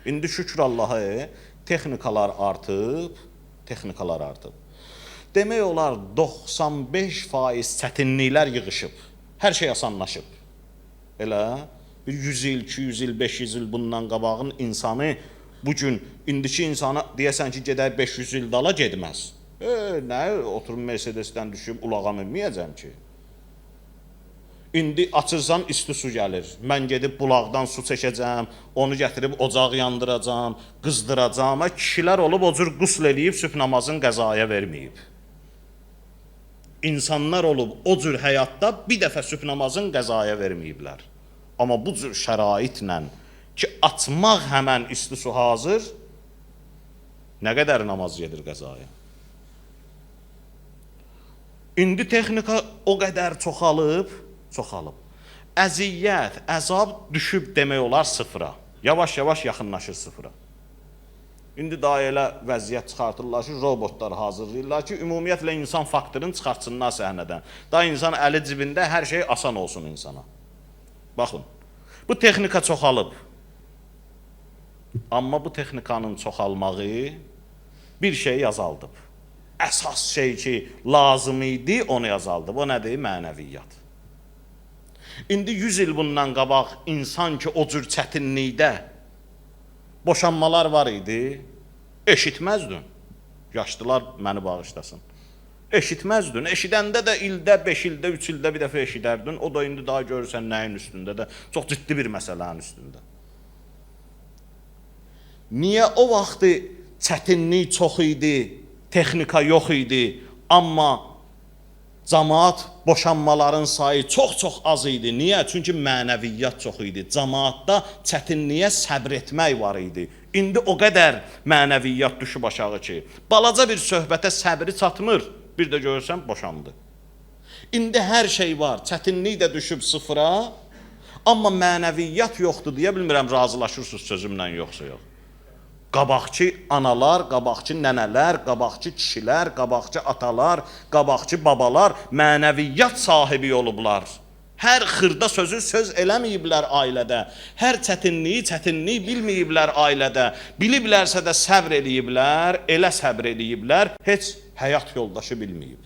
İndi şükür Allaha, texnikalar artıb. Demək olar 95% çətinliklər yığışıb. Hər şey asanlaşıb. Elə bir 100 il, 200 il, 500 il bundan qabağın insanı bugün indiki insana deyəsən ki, gedək 500 il dala getməz. Nə oturum Mercedesdən düşüb ulağa minməyəcəm ki. İndi açırsan isti su gəlir. Mən gedib bulaqdan su çəkəcəm, onu gətirib ocaq yandıracam, qızdıracam. Kişilər olub o cür qusl eləyib sübh namazın qəzaya verməyib. İnsanlar olub o cür həyatda bir dəfə sübh namazın qəzaya verməyiblər. Amma bu cür şəraitlə ki, açmaq həmən isti su hazır, nə qədər namaz gedir qəzaya? İndi texnika o qədər çoxalıb. Əziyyət, əzab düşüb demək olar sıfıra. Yavaş-yavaş yaxınlaşır sıfıra. İndi daha elə vəziyyət çıxartırlar ki, robotlar hazırlayırlar ki, ümumiyyətlə insan faktorunu çıxartsınlar səhnədən. Daha insan əli cibində, hər şey asan olsun insana. Baxın, bu texnika çoxalıb. Amma bu texnikanın çoxalmağı bir şey azaldıb. Əsas şey ki, lazım idi, onu azaldıb. O nədir? Mənəviyyat. İndi 100 il bundan qabaq insan ki, o cür çətinlikdə boşanmalar var idi, eşitməzdin. Yaşlılar məni bağışlasın. Eşitməzdin. Eşidəndə də ildə, 5 ildə, 3 ildə bir dəfə eşidərdin. O da indi daha görürsən nəyin üstündə də, çox ciddi bir məsələnin üstündə. Niyə o vaxtı çətinlik çox idi, texnika yox idi, amma cəmaat boşanmaların sayı çox-çox az idi. Niyə? Çünki mənəviyyat çox idi. Cəmaatda çətinliyə səbr etmək var idi. İndi o qədər mənəviyyat düşüb aşağı ki, balaca bir söhbətə səbri çatmır, bir də görürsən boşandı. İndi hər şey var, çətinlik də düşüb sıfıra, amma mənəviyyat yoxdur deyə bilmirəm, razılaşırsınız sözümlə yoxsa yox. Qabaqçı analar, qabaqçı nənələr, qabaqçı kişilər, qabaqçı atalar, qabaqçı babalar mənəviyyat sahibi olublar. Hər xırda sözü söz eləməyiblər ailədə. Hər çətinlik bilməyiblər ailədə. Biliblərsə də səbr eləyiblər, elə səbr eləyiblər, heç həyat yoldaşı bilməyib.